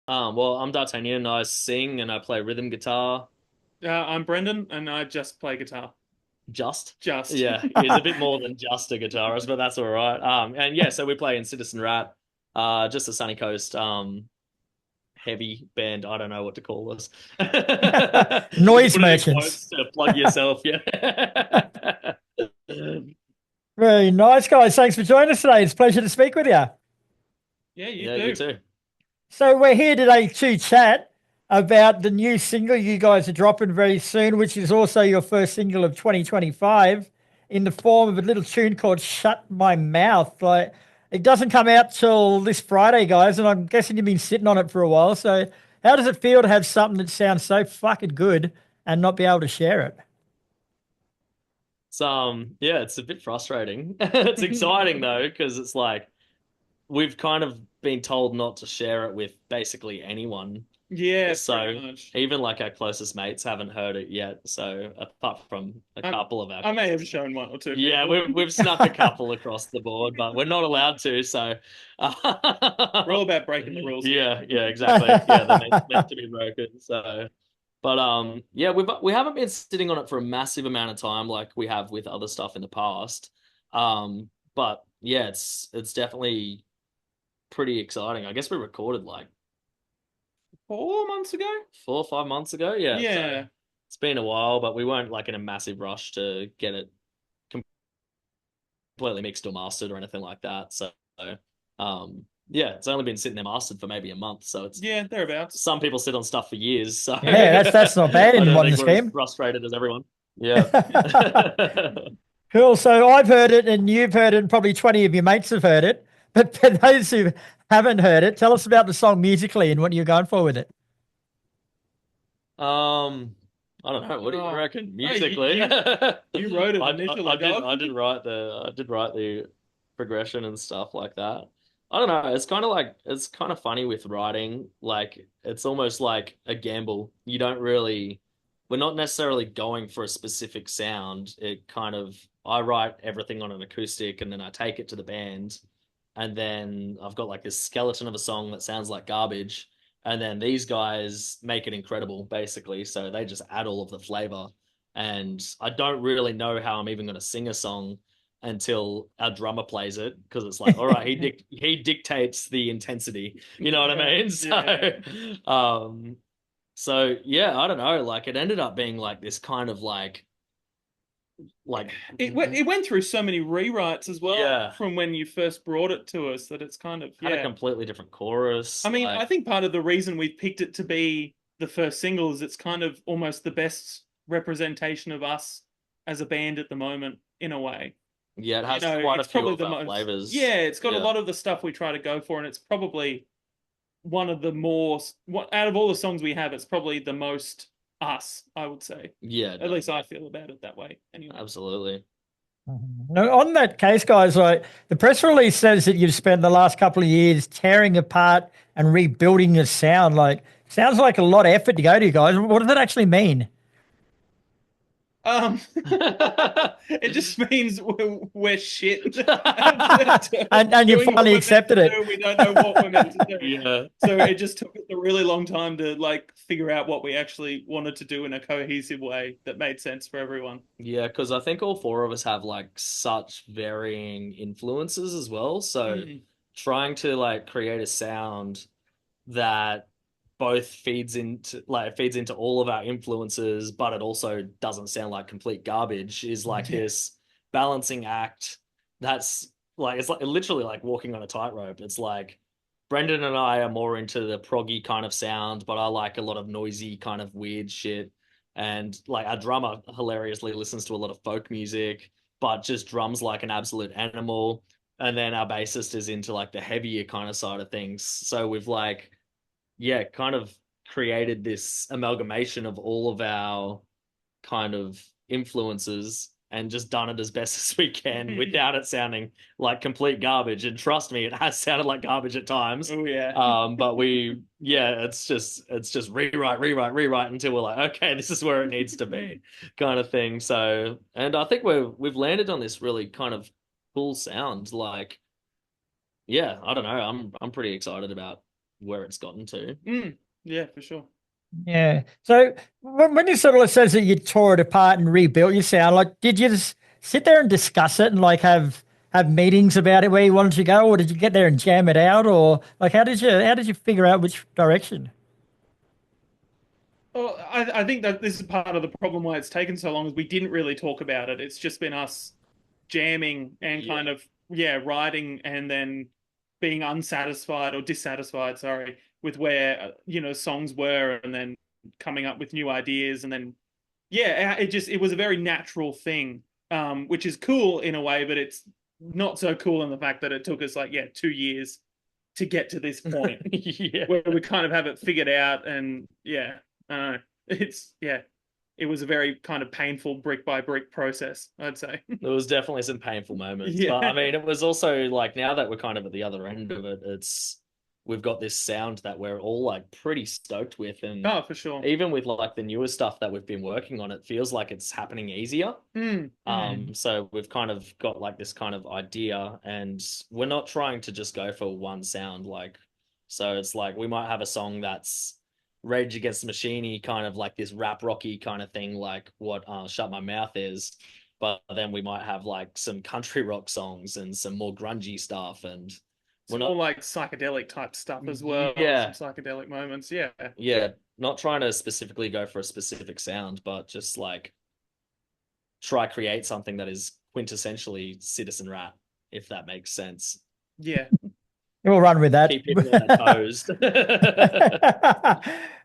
Well, I'm D'Artagnan. I sing and I play rhythm guitar. I'm Brendan, and I just play guitar. Just, Just. yeah, he's a bit more than just a guitarist, but that's all right. And yeah, so we play in Citizen Rat, just a Sunny Coast, heavy band. I don't know what to call this. If you Noise put it in merchants. quotes to plug yourself, yeah. Very nice, guys. Thanks for joining us today. It's a pleasure to speak with you. Yeah, you Yeah, you do. too. So we're here today to chat about the new single you guys are dropping very soon, which is also your first single of 2025 in the form of a little tune called Shut My Mouth. Like it doesn't come out till this Friday, guys, and I'm guessing you've been sitting on it for a while. So how does it feel to have something that sounds so fucking good and not be able to share it? So, yeah, it's a bit frustrating. It's exciting though, because it's like we've kind of been told not to share it with basically anyone. Yeah, pretty So much. even like our closest mates haven't heard it yet. So apart from a I, couple of our I may have closest shown mates, one or two yeah, people. we've snuck a couple across the board, but we're not allowed to. So We're all about breaking the rules here. yeah, exactly. Yeah, they're meant to be broken. So, but yeah, we haven't been sitting on it for a massive amount of time like we have with other stuff in the past. But yeah, it's definitely pretty exciting. I guess we recorded like 4 months ago? 4 or 5 months ago. Yeah, so Yeah. it's been a while, but we weren't like in a massive rush to get it completely mixed or mastered or anything like that. So, yeah, it's only been sitting there mastered for maybe a month. So it's Yeah, thereabouts. some people sit on stuff for years. So Yeah, that's not bad I in don't modern think we're as scheme. frustrated as everyone. Yeah. Cool. So I've heard it and you've heard it, and probably 20 of your mates have heard it. But for those who haven't heard it, tell us about the song musically and what you're going for with it. um, I don't know. What do you Oh, reckon hey, musically? you wrote it I initially, did dog. write the progression and stuff like that. I don't know. It's kind of funny with writing. Like it's almost like a gamble. You don't really we're not necessarily going for a specific sound. It kind of I write everything on an acoustic and then I take it to the band and then I've got like this skeleton of a song that sounds like garbage and then these guys make it incredible basically, so they just add all of the flavor and I don't really know how I'm even going to sing a song until our drummer plays it because it's like, all right, he dictates the intensity. You know what I Yeah, mean? yeah. So yeah, I don't know. Like it ended up being like this kind of like It went through so many rewrites as well yeah, from when you first brought it to us that it's kind of, had a yeah. completely different I chorus. mean, I Like think part of the reason we've picked it to be the first single is it's kind of almost the best representation of us as a band at the moment, in a way. yeah, it You has know, quite a it's few probably of the our most, flavors. yeah, it's got a Yeah, lot of the stuff we try to go for, and it's probably one of the more, what out of all the songs we have, it's probably the most us, I would say. yeah, At least I definitely, feel about it that way, anyway. absolutely. No, on that case, guys, like the press release says that you've spent the last couple of years tearing apart and rebuilding your sound. Like, sounds like a lot of effort to go to, guys. What does that actually mean? Um, it just means we're shit at Yeah. doing And you Yeah. what Yeah. we're Yeah. meant finally to accepted it. do. We don't know what we're meant to do. Yeah. So it just took us a really long time to like figure out what we actually wanted to do in a cohesive way that made sense for everyone. Yeah, because I think all four of us have like such varying influences as well. So Mm. trying to like create a sound that both feeds into all of our influences, but it also doesn't sound like complete garbage is like Yeah. this balancing act that's like it's like literally like walking on a tightrope. It's like Brendan and I are more into the proggy kind of sound, but I like a lot of noisy kind of weird shit. And like our drummer hilariously listens to a lot of folk music, but just drums like an absolute animal. And then our bassist is into like the heavier kind of side of things. So we've like yeah, kind of created this amalgamation of all of our kind of influences and just done it as best as we can without it sounding like complete garbage. And trust me, it has sounded like garbage at times. Oh yeah. But yeah, it's just rewrite until we're like, okay, this is where it needs to be, kind of thing. So, and I think we've landed on this really kind of cool sound. Like, yeah, I don't know, I'm pretty excited about. where it's gotten to. Yeah, for sure. Yeah. So when you sort of says that you tore it apart and rebuilt your sound, like, did you just sit there and discuss it and like have meetings about it where you wanted to go, or did you get there and jam it out, or like how did you figure out which direction? Well, I think that this is part of the problem why it's taken so long is we didn't really talk about it. It's just been us jamming and Yeah. kind of, yeah, writing and then being unsatisfied or dissatisfied, sorry, with where, songs were and then coming up with new ideas. And then, yeah, it was a very natural thing, which is cool in a way, but it's not so cool in the fact that it took us like, yeah, 2 years to get to this point Yeah. where we kind of have it figured out. And yeah, yeah, it was a very kind of painful brick by brick process, I'd say. There was definitely some painful moments, but I Yeah. mean, it was also like now that we're kind of at the other end of it, it's we've got this sound that we're all like pretty stoked with, and Oh, for sure. even with like the newer stuff that we've been working on, it feels like it's happening easier. Mm. So we've kind of got like this kind of idea, and we're not trying to just go for one sound. Like, so it's like we might have a song that's Rage Against the Machine, kind of like this rap rocky kind of thing, like what Shut My Mouth is. But then we might have like some country rock songs and some more grungy stuff, and we're Some more not, like psychedelic type stuff as well. Some yeah, psychedelic moments. Yeah. yeah, not trying to specifically go for a specific sound, but just like try create something that is quintessentially citizen rap, if that makes sense. Yeah. We'll run with that. Keep people on their toes.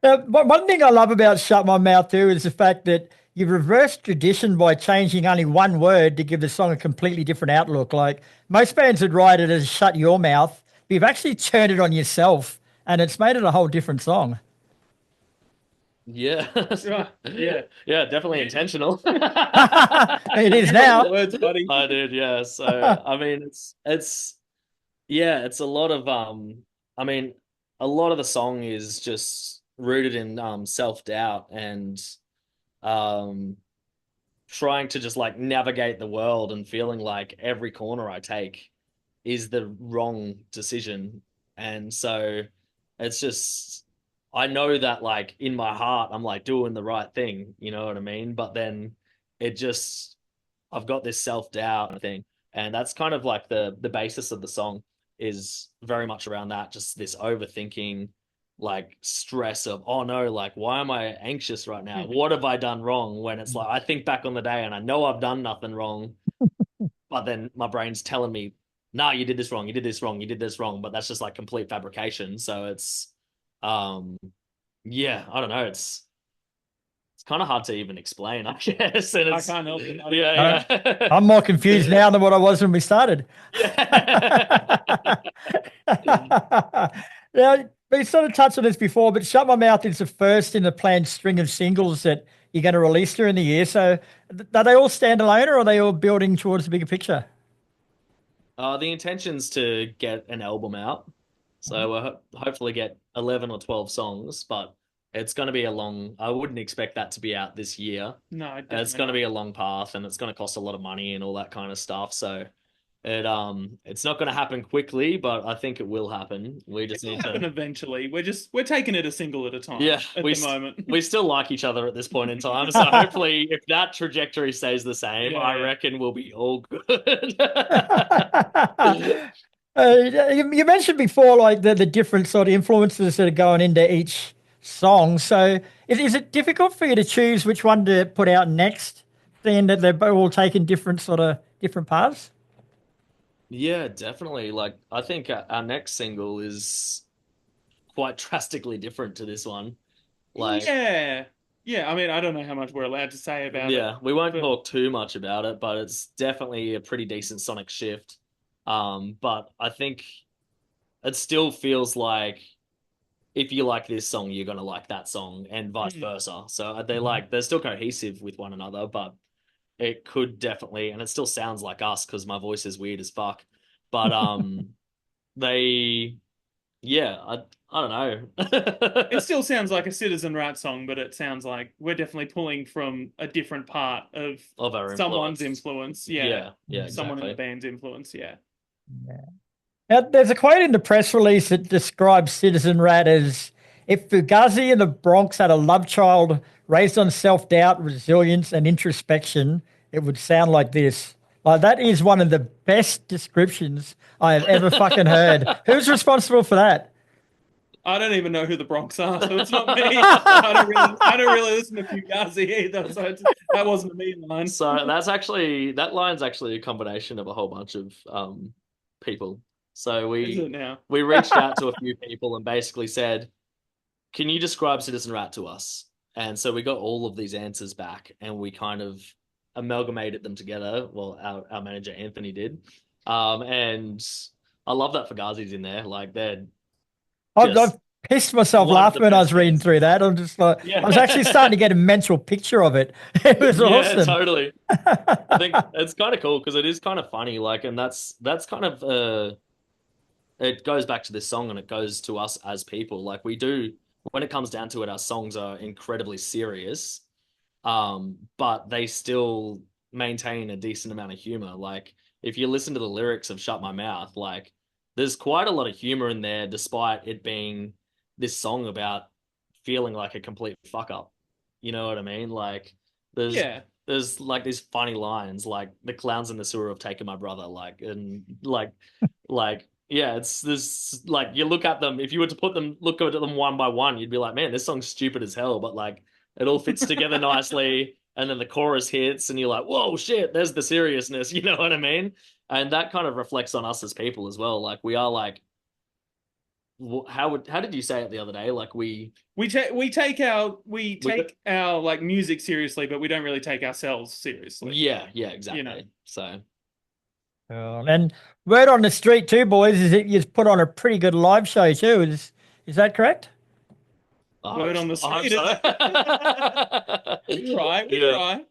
One thing I love about Shut My Mouth too is the fact that you've reversed tradition by changing only one word to give the song a completely different outlook. Like most bands would write it as Shut Your Mouth, but you've actually turned it on yourself and it's made it a whole different song. Yeah. Yeah. Yeah, definitely intentional. It is You got the now. words, buddy. I did, yeah. So I mean it's yeah, it's a lot of I mean a lot of the song is just rooted in self-doubt and um trying to just like navigate the world and feeling like every corner I take is the wrong decision. And so it's just, I know that like in my heart, I'm like doing the right thing, you know what I mean? But then it just, I've got this self-doubt thing. And that's kind of like the basis of the song is very much around that, just this overthinking, like stress of, oh no, like why am I anxious right now? What have I done wrong? When it's like I think back on the day and I know I've done nothing wrong, but then my brain's telling me, no, you did this wrong, you did this wrong, you did this wrong, but that's just like complete fabrication. So it's um yeah, I don't know, it's kind of hard to even explain, I guess. And I it's can't help it. yeah, yeah. I'm more confused now than what I was when we started. Yeah. Now, we sort of touched on this before, but Shut My Mouth is the first in the planned string of singles that you're going to release during the year. So, are they all standalone or are they all building towards the bigger picture? The intention's to get an album out. So we'll hopefully get 11 or 12 songs, but it's going to be a long, I wouldn't expect that to be out this year. No, It's definitely going to not. be a long path and it's going to cost a lot of money and all that kind of stuff. So it's not going to happen quickly, but I think it will happen. We just It'll need happen to, eventually. We're taking it a single at a time yeah, at the moment. we still like each other at this point in time. So hopefully if that trajectory stays the same, Yeah, I yeah. reckon we'll be all good. You mentioned before, like the different sort of influences that are going into each song. So, is it difficult for you to choose which one to put out next, seeing that they're all taking different sort of different paths? Yeah, definitely. Like, I think our next single is quite drastically different to this one. Like, Yeah. Yeah, I mean, I don't know how much we're allowed to say about it, yeah, we won't but talk too much about it, but it's definitely a pretty decent sonic shift. But I think it still feels like if you like this song, you're gonna like that song, and vice mm, versa. So they're still cohesive with one another, but it could definitely, and it still sounds like us because my voice is weird as fuck. But they yeah, I don't it know. still sounds like a Citizen Rat song, but it sounds like we're definitely pulling from a different part of Of our someone's influence. influence. Yeah. Yeah, yeah, Someone in the exactly. band's influence. Yeah. Yeah. Now, there's a quote in the press release that describes Citizen Rat as if Fugazi and the Bronx had a love child raised on self-doubt, resilience, and introspection, it would sound like this. Like, that is one of the best descriptions I have ever fucking heard. Who's responsible for that? I don't even know who the Bronx are, so it's not me. I don't really listen to Fugazi either, so that wasn't a me line. So that line's actually a combination of a whole bunch of people. So Is it now? we reached out to a few people and basically said, "Can you describe Citizen Rat to us?" And so we got all of these answers back, and we kind of amalgamated them together. Well, our manager Anthony did, and I love that Fugazi's in there. Like they're I've just pissed myself one of laughing the when I best was reading bands. through that. I'm just like, Yeah. I was actually starting to get a mental picture of it. It was Yeah, awesome. totally. I think it's kind of cool because it is kind of funny. Like, and that's kind of it goes back to this song and it goes to us as people. Like we do, when it comes down to it, our songs are incredibly serious, but they still maintain a decent amount of humor. Like if you listen to the lyrics of Shut My Mouth, like there's quite a lot of humor in there, despite it being this song about feeling like a complete fuck up. You know what I mean? Like there's Yeah. there's like these funny lines like the clowns in the sewer have taken my brother, like and like yeah, it's this like you look at them, if you were to look at them one by one, you'd be like, man, this song's stupid as hell, but like it all fits together nicely, and then the chorus hits and you're like, whoa shit, there's the seriousness, you know what I mean? And that kind of reflects on us as people as well. Like we are like how did you say it the other day? Like We take our like music seriously, but we don't really take ourselves seriously. yeah, exactly. You know. So And word on the street too, boys, is that you've put on a pretty good live show too. Is that correct? Word on the I street. hope so.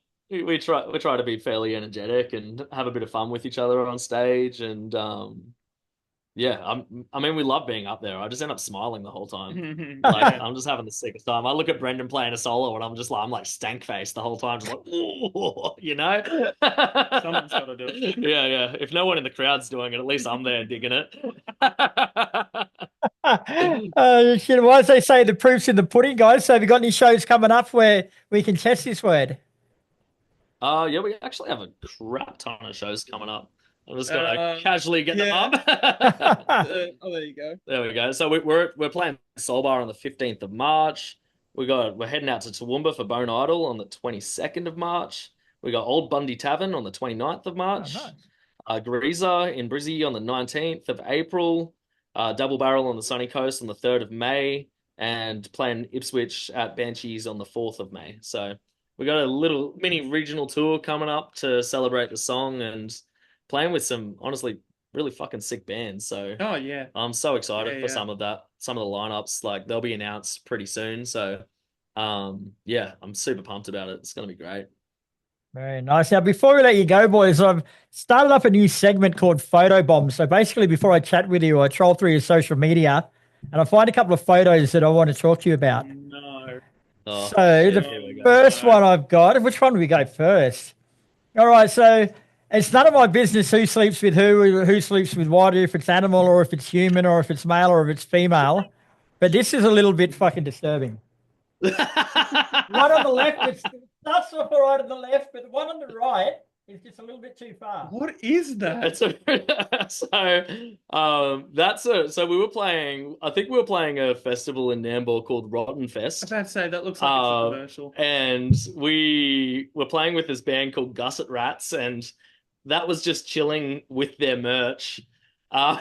We try. We try to be fairly energetic and have a bit of fun with each other on stage, and yeah, I mean we love being up there. I just end up smiling the whole time. Like I'm just having the sickest time. I look at Brendan playing a solo and I'm like stank faced the whole time, just like, ooh, you know. Someone's got to do it. Yeah. If no one in the crowd's doing it, at least I'm there digging it. Shit, why do they say the proof's in the pudding, guys? So have you got any shows coming up where we can test this word? Yeah, we actually have a crap ton of shows coming up. I'm just gonna casually get yeah. them up. Oh, there you go. There we go. So we're playing Soul Bar on the 15th of March. We're heading out to Toowoomba for Bone Idol on the 22nd of March. We got Old Bundy Tavern on the 29th of March. Oh, nice. Greaser in Brizzy on the 19th of April. Double Barrel on the Sunny Coast on the 3rd of May. And playing Ipswich at Banshees on the 4th of May. So we got a little mini regional tour coming up to celebrate the song and playing with some, honestly, really fucking sick bands. So Oh yeah. I'm so excited for Yeah. some of the lineups. Like they'll be announced pretty soon. So yeah, I'm super pumped about it. It's gonna be great. Very nice. Now, before we let you go, boys, I've started up a new segment called Photo Bomb. So basically, before I chat with you, I troll through your social media and I find a couple of photos that I want to talk to you about. No. Oh, So shit, the here we go. first one I've got, which one do we go first? All right, so it's none of my business who sleeps with who sleeps with what, if it's animal or if it's human or if it's male or if it's female. But this is a little bit fucking disturbing. One on the left, it starts off all right on the left, but the one on the right is just a little bit too far. What is that? So we were playing. I think we were playing a festival in Nambour called Rotten I was Fest. about to say that looks like it's a commercial. And we were playing with this band called Gusset Rats, and that was just chilling with their merch. And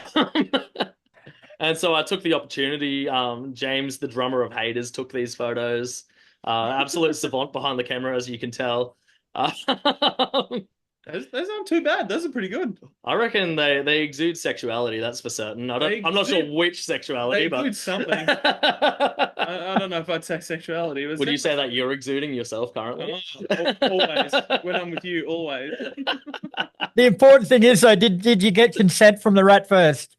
so I took the opportunity. James, the drummer of Haters, took these photos. Absolute savant behind the camera, as you can tell. Those aren't too bad. Those are pretty good. I reckon they exude sexuality. That's for certain. I'm not sure which sexuality, They but exude something. I don't know if I'd say sexuality. Would you say that you're exuding yourself currently? Always. When I'm with you, always. The important thing is, though, did you get consent from the rat first?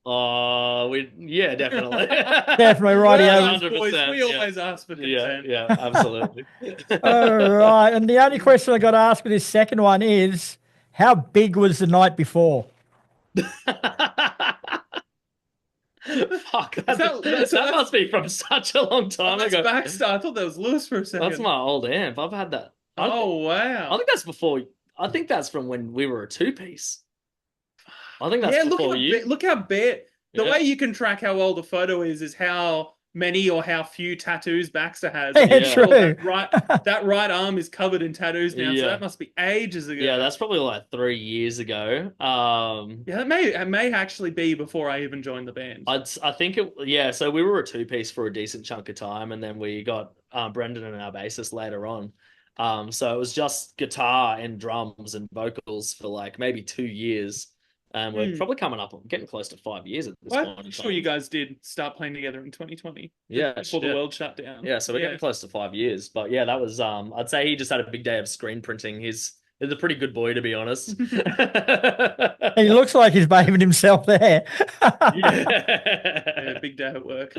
Yeah, definitely. Definitely, right. Well, 100%, boys, we yeah. always ask for consent. Yeah, absolutely. All right. And the only question I got to ask with this second one is, how big was the night before? Fuck, Is that- that must be from such a long time That's ago. Baxter. I thought that was Lewis for a second. That's my old amp. I've had that. Oh I wow. think that's before. I think that's from when we were a two-piece. I think that's Yeah, before you. look how bare. The Yeah. way you can track how old a photo is how many or how few tattoos Baxter has. Yeah, And you can tell true. that right arm is covered in tattoos now, so Yeah. that must be ages ago. Yeah, that's probably like 3 years ago. Yeah, it may actually be before I even joined the band. I think it. Yeah, so we were a two-piece for a decent chunk of time, and then we got Brendan and our bassist later on. So it was just guitar and drums and vocals for like maybe 2 years. And we're probably coming up, getting close to 5 years at this point in I'm time. sure you guys did start playing together in 2020. Yeah, before the world shut down. Yeah, so we're getting close to 5 years. But yeah, that was I'd say he just had a big day of screen printing. He's a pretty good boy, to be honest. He looks like he's behaving himself there. Yeah. Big day at work.